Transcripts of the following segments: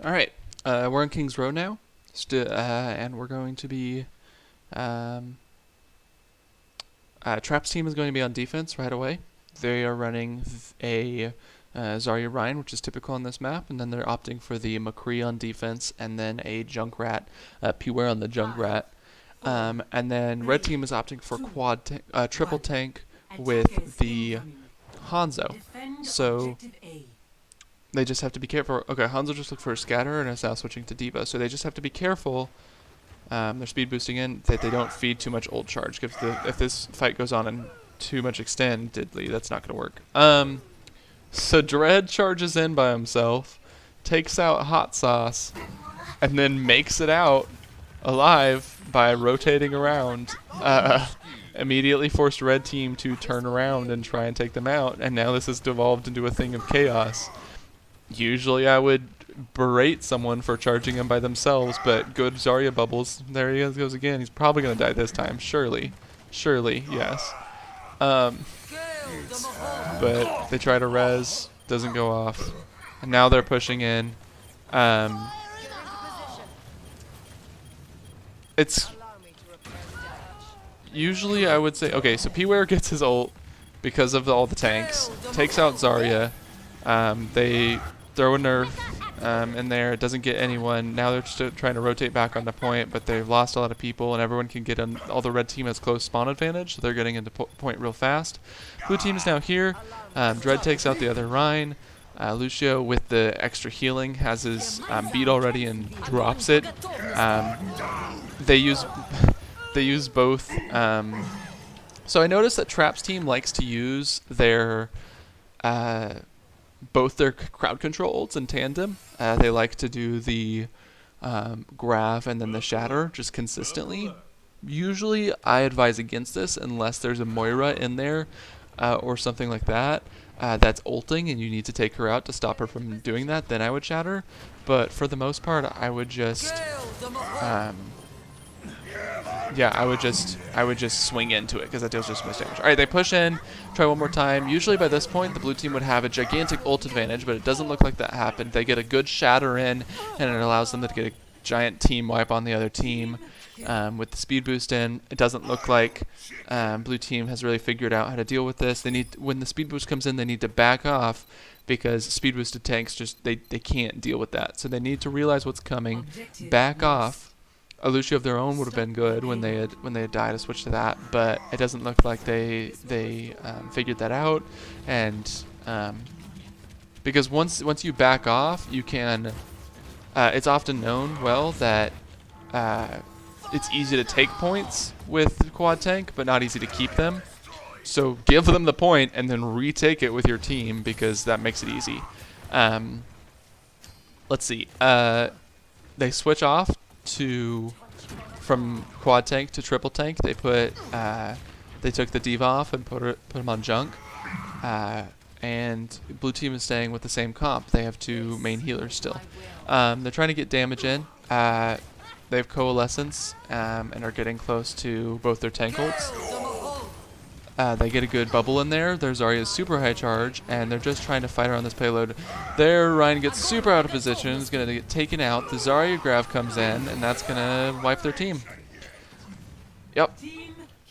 All right, we're on King's Row now, and we're going to be. Um, Trap's team is going to be on defense right away. They are running a Zarya Rein, which is typical on this map, and then they're opting for the McCree on defense, and then a Junkrat, Peware on the Junkrat. And then red team is opting for triple tank with the Hanzo. So they just have to be careful. Okay, Hanzo just looked for a scatter and is now switching to D.Va. So they just have to be careful. They're speed boosting in that they don't feed too much ult charge. If this fight goes on and too much extendedly, that's not going to work. So Dread charges in by himself, takes out Hot Sauce, and then makes it out alive by rotating around. Immediately forced red team to turn around and try and take them out, and now this has devolved into a thing of chaos. Usually I would berate someone for charging him by themselves, but good Zarya bubbles. There he goes again. He's probably going to die this time. Surely, yes. But they try to res, doesn't go off. And now they're pushing in. It's usually, I would say, okay, so Peware gets his ult because of all the tanks, takes out Zarya. They throw a nerf in there. It doesn't get anyone. Now they're just trying to rotate back on the point, but they've lost a lot of people, and everyone can get on. All the red team has close spawn advantage, so they're getting into point real fast. Blue team is now here. Dread takes out the other Rein. Lucio, with the extra healing, has his beat already and drops it. They use both. So I noticed that Trap's team likes to use their both their crowd control ults in tandem. They like to do the Grav and then the Shatter just consistently. Usually I advise against this unless there's a Moira in there or something like that that's ulting and you need to take her out to stop her from doing that, then I would Shatter. But for the most part I would just I would just swing into it because that deals just much damage. All right, they push in, try one more time. Usually by this point, the blue team would have a gigantic ult advantage, but it doesn't look like that happened. They get a good shatter in, and it allows them to get a giant team wipe on the other team with the speed boost in. It doesn't look like blue team has really figured out how to deal with this. They need, when the speed boost comes in, they need to back off because speed boosted tanks just they can't deal with that. So they need to realize what's coming, back off. A Lucio of their own would have been good when they had died to switch to that, but it doesn't look like they figured that out. And because once you back off, you can. It's often known that it's easy to take points with quad tank, but not easy to keep them. So give them the point and then retake it with your team because that makes it easy. Let's see. They switch off from quad tank to triple tank. They took the D.Va off and put him on junk. And blue team is staying with the same comp. They have two main healers still. They're trying to get damage in. They have coalescence and are getting close to both their tank ults. They get a good bubble in there. Their Zarya's super high charge, and they're just trying to fight around this payload. Their Rein gets super out of position, is going to get taken out. The Zarya Grav comes in, and that's going to wipe their team. Yep.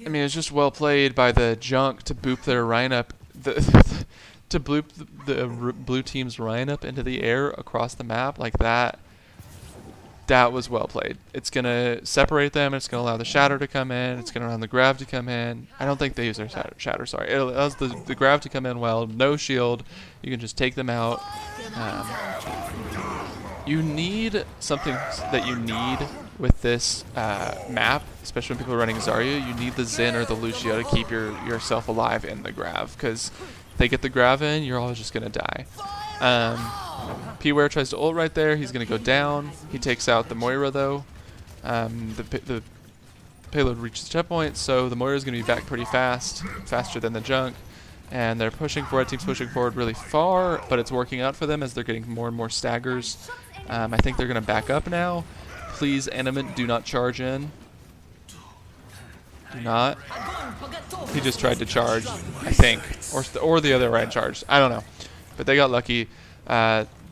I mean, it's just well played by the junk to boop their Rein up, to bloop the blue team's Rein up into the air across the map like that. That was well played. It's going to separate them. It's going to allow the Shatter to come in. It's going to allow the Grav to come in. I don't think they use their Shatter, sorry. It allows the Grav to come in well. No shield. You can just take them out. You need something that you need with this map, especially when people are running Zarya. You need the Xin or the Lucio to keep yourself alive in the Grav, because if they get the Grav in, you're all just going to die. Peware tries to ult right there. He's going to go down. He takes out the Moira, though. The payload reaches the checkpoint, so the Moira is going to be back pretty fast, faster than the junk. And they're pushing forward. Team's pushing forward really far, but it's working out for them as they're getting more and more staggers. I think they're going to back up now. Please, Animate, do not charge in. Do not. He just tried to charge, I think. Or the other right charged. I don't know. But they got lucky.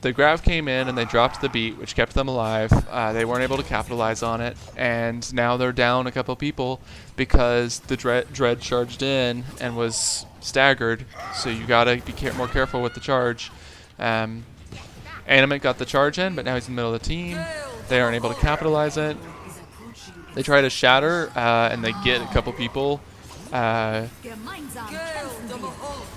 The the Grav came in and they dropped the beat, which kept them alive. They weren't able to capitalize on it, and now they're down a couple people because the Dread charged in and was staggered. So you gotta be more careful with the charge. Animate got the charge in, but now he's in the middle of the team. They aren't able to capitalize it. They try to shatter, and they get a couple people.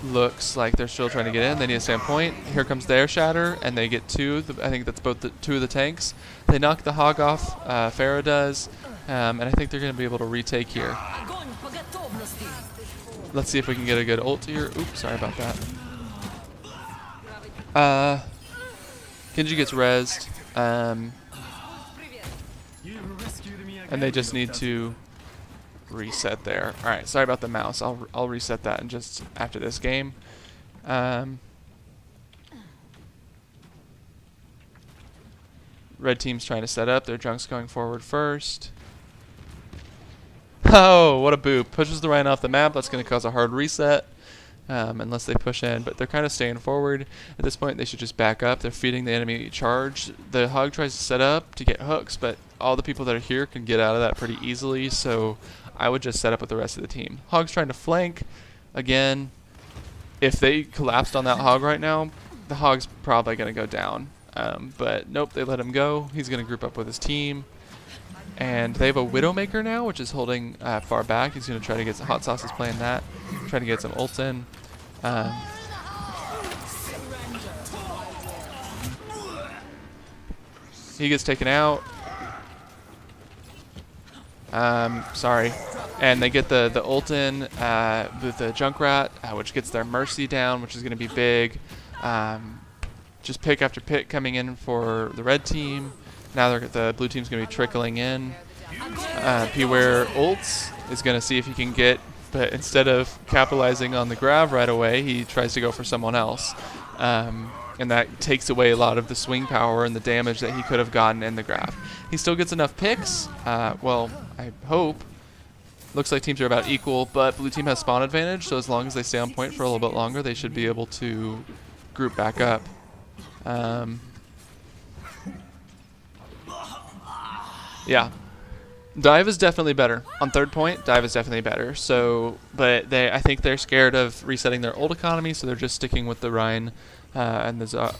Looks like they're still trying to get in. They need to stay on point. Here comes their shatter, and they get two. I think that's both two of the tanks. They knock the hog off. Pharah does, and I think they're going to be able to retake here. Let's see if we can get a good ult here. Oops, sorry about that. Genji gets rezzed, and they just need to reset there. All right, sorry about the mouse. I'll reset that in just after this game. Red team's trying to set up. Their Junk's going forward first. Oh, what a boop. Pushes the Rhine off the map. That's going to cause a hard reset unless they push in. But they're kind of staying forward. At this point, they should just back up. They're feeding the enemy charge. The Hog tries to set up to get hooks, but all the people that are here can get out of that pretty easily. So I would just set up with the rest of the team. Hog's trying to flank. Again, if they collapsed on that Hog right now, the Hog's probably going to go down. But nope, they let him go. He's going to group up with his team. And they have a Widowmaker now, which is holding far back. He's going to try to get some Hot Sauce is playing that. Trying to get some ults in. He gets taken out. Sorry. And they get the ult in with the Junkrat, which gets their Mercy down, which is going to be big. Just pick after pick coming in for the red team. Now the blue team's going to be trickling in. Beware ults is going to see if he can get, but instead of capitalizing on the Grav right away, he tries to go for someone else. And that takes away a lot of the swing power and the damage that he could have gotten in the Grav. He still gets enough picks. Well, I hope. Looks like teams are about equal, but blue team has spawn advantage, so as long as they stay on point for a little bit longer, they should be able to group back up. Yeah. Dive is definitely better. On third point, Dive is definitely better. So, but I think they're scared of resetting their ult economy, so they're just sticking with the Rhine and the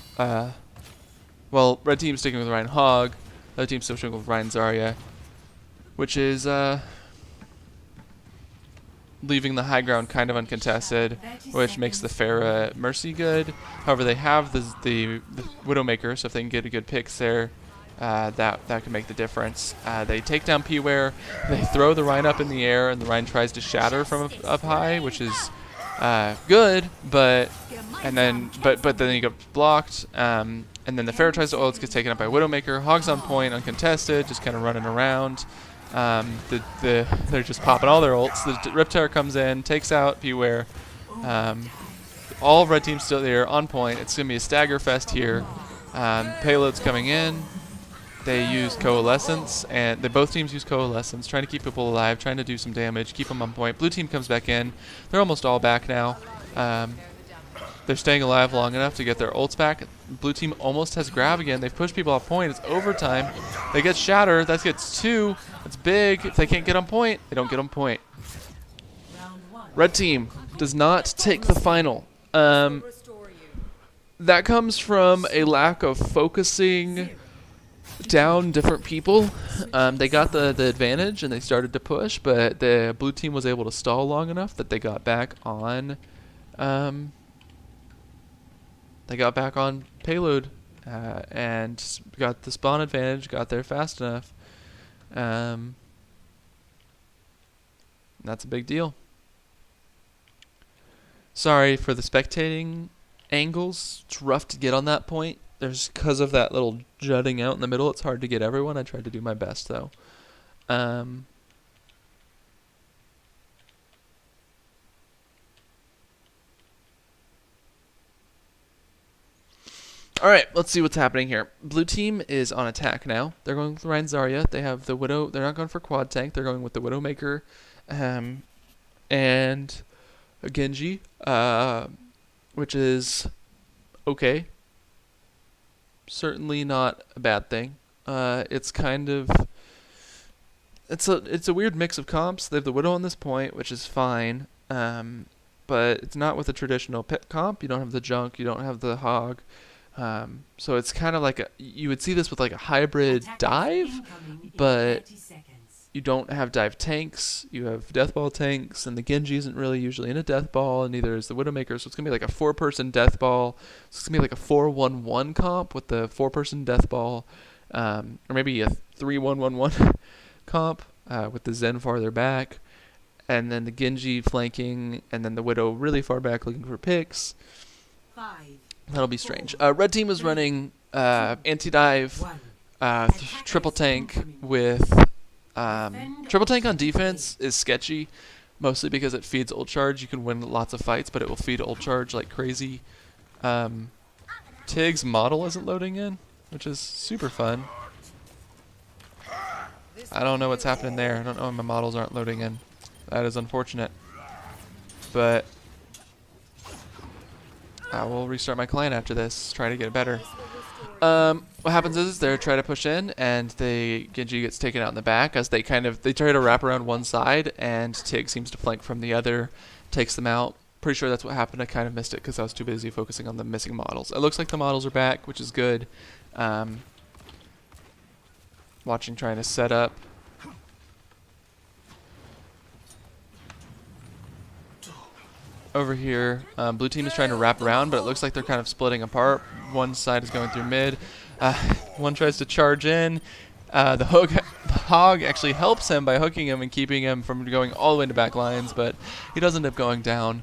well, red team's sticking with Rhine Hog, the other team's still sticking with Rhine Zarya, which is leaving the high ground kind of uncontested, which makes the Pharah Mercy good. However, they have the Widowmaker, so if they can get a good picks there, that can make the difference. They take down Peware, they throw the Rhine up in the air, and the Rhine tries to shatter from up high, which is good, but then he got blocked. And then the Pharah tries to ult, gets taken up by Widowmaker. Hog's on point, uncontested, just kind of running around. They're just popping all their ults. The Riptide comes in, takes out Beware. All red teams still there, on point. It's gonna be a stagger fest here. Payload's coming in. They use Coalescence, and both teams use Coalescence, trying to keep people alive, trying to do some damage, keep them on point. Blue team comes back in. They're almost all back now. They're staying alive long enough to get their ults back. Blue team almost has grab again. They've pushed people off point. It's overtime. They get Shatter. That gets 2. That's big. If they can't get on point, they don't get on point. Red team does not take the final. That comes from a lack of focusing down different people. They got the advantage and they started to push, but the blue team was able to stall long enough that they got back on payload and got the spawn advantage, got there fast enough. That's a big deal. Sorry for the spectating angles. It's rough to get on that point. There's because of that little jutting out in the middle. It's hard to get everyone. I tried to do my best though. Alright, let's see what's happening here. Blue team is on attack now. They're going with Rhine Zarya. They have the Widow. They're not going for quad tank. They're going with the Widowmaker and a Genji, which is okay. certainly not a bad thing. It's kind of it's a weird mix of comps. They have the Widow on this point, which is fine, but it's not with a traditional pit comp. You don't have the Junk, you don't have the Hog, so it's kind of like you would see this with like a hybrid dive, but you don't have dive tanks. You have death ball tanks, and the Genji isn't really usually in a death ball, and neither is the Widowmaker. So it's gonna be like a 4-person death ball. So it's gonna be like a 4-1-1 comp with the 4-person death ball, or maybe a 3-1-1-1 comp with the Zen farther back, and then the Genji flanking, and then the Widow really far back looking for picks. That'll be strange. Red team is running anti-dive, triple tank with triple tank on defense is sketchy, mostly because it feeds ult charge. You can win lots of fights, but it will feed ult charge like crazy. Tig's model isn't loading in, which is super fun. I don't know what's happening there. I don't know why my models aren't loading in. That is unfortunate. But I will restart my client after this, try to get better. What happens is they try to push in, and Genji gets taken out in the back as they try to wrap around one side, and Tig seems to flank from the other, takes them out. Pretty sure that's what happened. I kind of missed it because I was too busy focusing on the missing models. It looks like the models are back, which is good. Watching trying to set up. Over here, blue team is trying to wrap around, but it looks like they're kind of splitting apart. One side is going through mid. One tries to charge in. The Hog actually helps him by hooking him and keeping him from going all the way into back lines, but he does end up going down.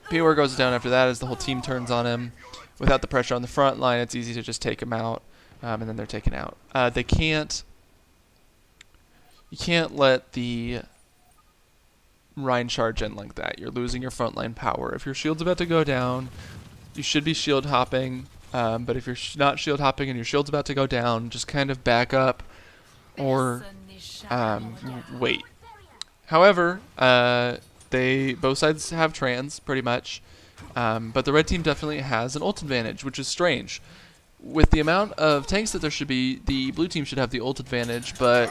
P-Ware goes down after that as the whole team turns on him. Without the pressure on the front line, it's easy to just take him out, and then they're taken out. You can't let the Rein charge in like that. You're losing your frontline power. If your shield's about to go down, you should be shield hopping, but if you're not shield hopping and your shield's about to go down, just kind of back up or wait. However, both sides have trans pretty much, but the red team definitely has an ult advantage, which is strange. With the amount of tanks that there should be, the blue team should have the ult advantage, but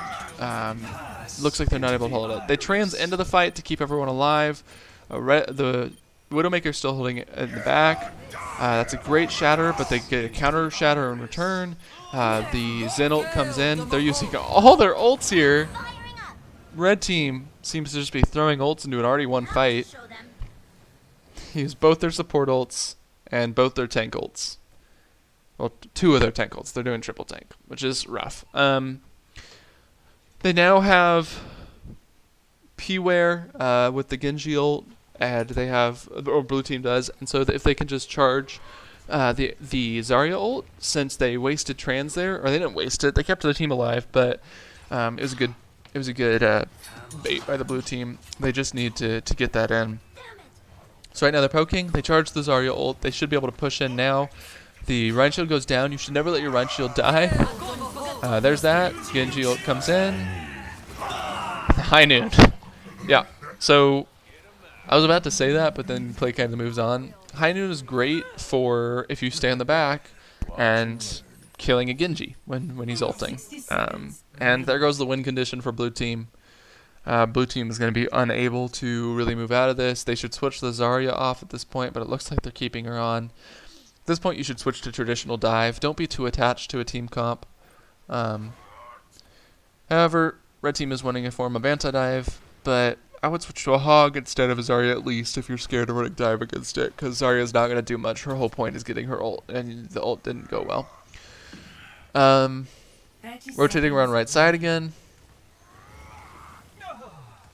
looks like they're not able to hold it. They trans into the fight to keep everyone alive. The Widowmaker's still holding it in the back. That's a great shatter, but they get a counter shatter in return. The Zen ult comes in. They're using all their ults here. Red team seems to just be throwing ults into an already won fight. Use both their support ults and both their tank ults. Well, 2 of their tank ults. They're doing triple tank, which is rough. They now have P-Ware with the Genji ult, and they have, or blue team does, and so if they can just charge the Zarya ult, since they wasted trans there, or they didn't waste it, they kept the team alive, but it was a good bait by the blue team. They just need to get that in. So right now they're poking. They charge the Zarya ult. They should be able to push in now. The Rein shield goes down. You should never let your Rein shield die. There's that. Genji ult comes in. High noon. Yeah. So I was about to say that, but then play kind of moves on. High noon is great for if you stay in the back and killing a Genji when he's ulting. And there goes the win condition for blue team. Blue team is going to be unable to really move out of this. They should switch the Zarya off at this point, but it looks like they're keeping her on. At this point, you should switch to traditional dive. Don't be too attached to a team comp. However, red team is winning a form of anti-dive, but I would switch to a Hog instead of a Zarya at least if you're scared of running dive against it, because Zarya is not going to do much. Her whole point is getting her ult, and the ult didn't go well. Rotating around right side again.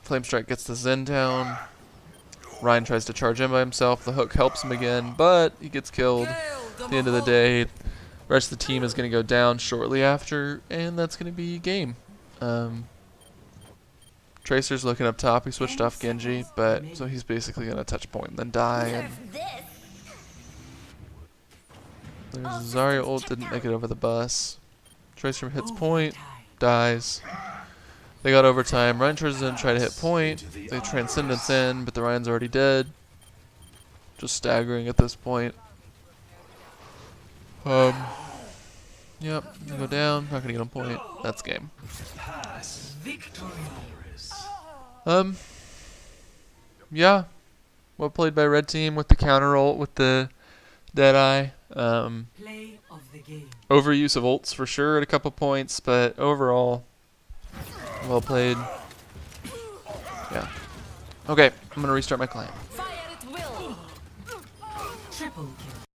Flamestrike gets the Zen down. Rein tries to charge in by himself. The hook helps him again, but he gets killed. At the end of the day, the rest of the team is going to go down shortly after, and that's going to be game. Tracer's looking up top. He switched off Genji, but so he's basically going to touch point and then die. And there's Zarya ult, didn't make it over the bus. Tracer hits point, dies. They got overtime. Rein tries to try to hit point. They Transcendence in, but the Rein's already dead. Just staggering at this point. Yep, gonna go down. Not gonna get on point. That's game. Yeah. Well played by red team with the counter ult with the Deadeye. Play of the game. Overuse of ults for sure at a couple points, but overall, well played. Yeah. Okay, I'm gonna restart my client. Fire at will. Triple